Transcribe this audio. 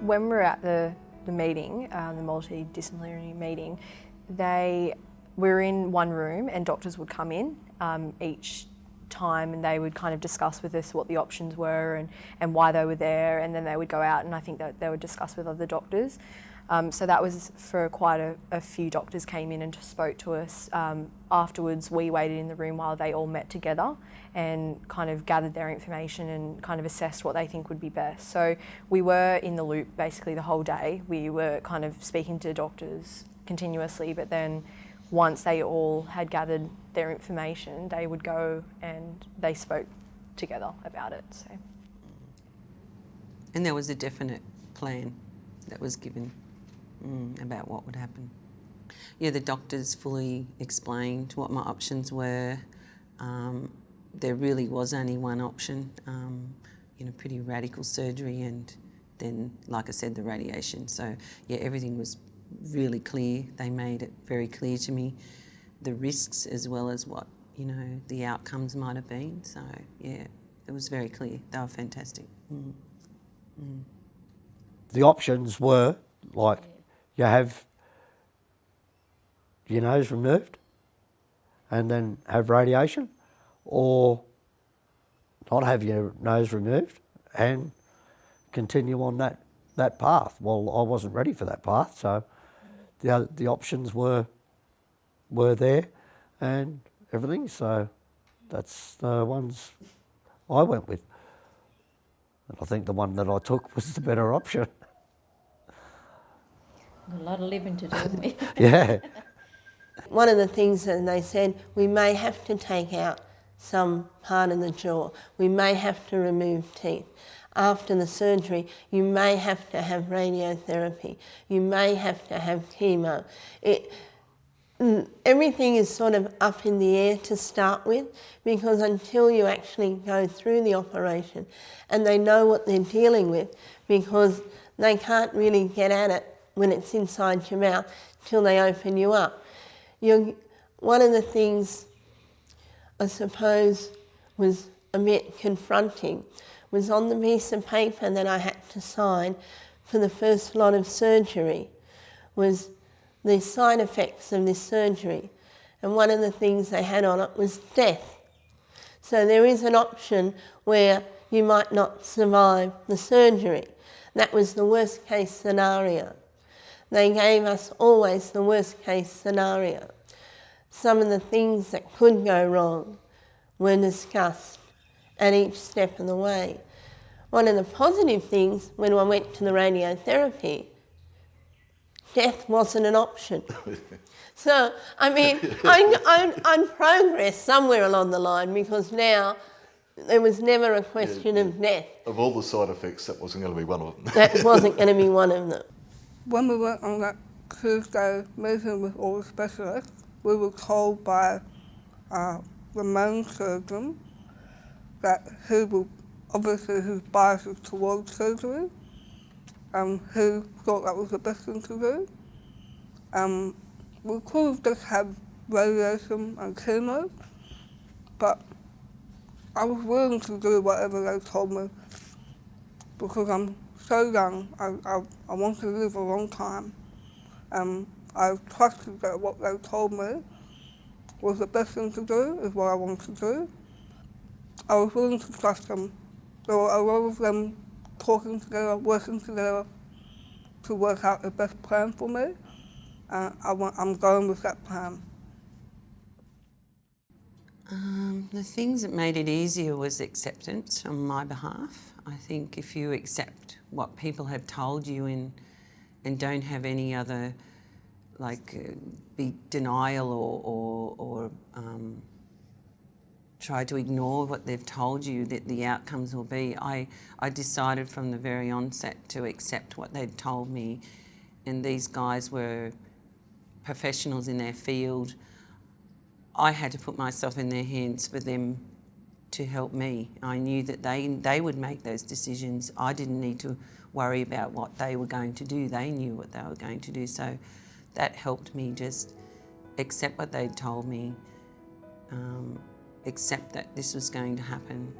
When we were at the meeting, the multidisciplinary meeting, we were in one room and doctors would come in each time and they would kind of discuss with us what the options were and why they were there, and then they would go out and I think that they would discuss with other doctors. So that was for quite a few doctors came in and just spoke to us. Afterwards we waited in the room while they all met together and kind of gathered their information and kind of assessed what they think would be best. So we were in the loop basically the whole day. We were kind of speaking to doctors continuously, but then once they all had gathered their information, they would go and they spoke together about it. So. And there was a definite plan that was given about what would happen. Yeah, the doctors fully explained what my options were. There really was only one option, pretty radical surgery and then, like I said, the radiation. So yeah, everything was really clear. They made it very clear to me, the risks as well as what, the outcomes might have been. So yeah, it was very clear. They were fantastic. The options were, like, you have your nose removed and then have radiation, or not have your nose removed and continue on that path. Well, I wasn't ready for that path, so the options were there and everything, so that's the ones I went with. And I think the one that I took was the better option. A lot of living to do, haven't we? Yeah. One of the things that they said, we may have to take out some part of the jaw. We may have to remove teeth. After the surgery, you may have to have radiotherapy. You may have to have chemo. Everything is sort of up in the air to start with, because until you actually go through the operation and they know what they're dealing with, because they can't really get at it when it's inside your mouth till they open you up. One of the things I suppose was a bit confronting was on the piece of paper that I had to sign for the first lot of surgery was the side effects of this surgery. And one of the things they had on it was death. So there is an option where you might not survive the surgery. That was the worst case scenario. They gave us always the worst case scenario. Some of the things that could go wrong were discussed at each step of the way. One of the positive things when I went to the radiotherapy, death wasn't an option. So, I mean, I'd progressed somewhere along the line, because now there was never a question of death. Of all the side effects, that wasn't going to be one of them. That wasn't going to be one of them. When we went on that Tuesday meeting with all the specialists, we were told by the main surgeon that he will, obviously his bias is towards surgery, and he thought that was the best thing to do. We could have just had radiation and chemo, but I was willing to do whatever they told me, because I'm so young. I want to live a long time. I trusted that what they told me was the best thing to do, is what I wanted to do. I was willing to trust them. There were a lot of them talking together, working together to work out the best plan for me. I'm going with that plan. The things that made it easier was acceptance on my behalf. I think if you accept what people have told you and don't have any other, be denial or try to ignore what they've told you that the outcomes will be, I decided from the very onset to accept what they'd told me. And these guys were professionals in their field. I had to put myself in their hands for them to help me. I knew that they would make those decisions. I didn't need to worry about what they were going to do. They knew what they were going to do. So that helped me just accept what they'd told me, accept that this was going to happen.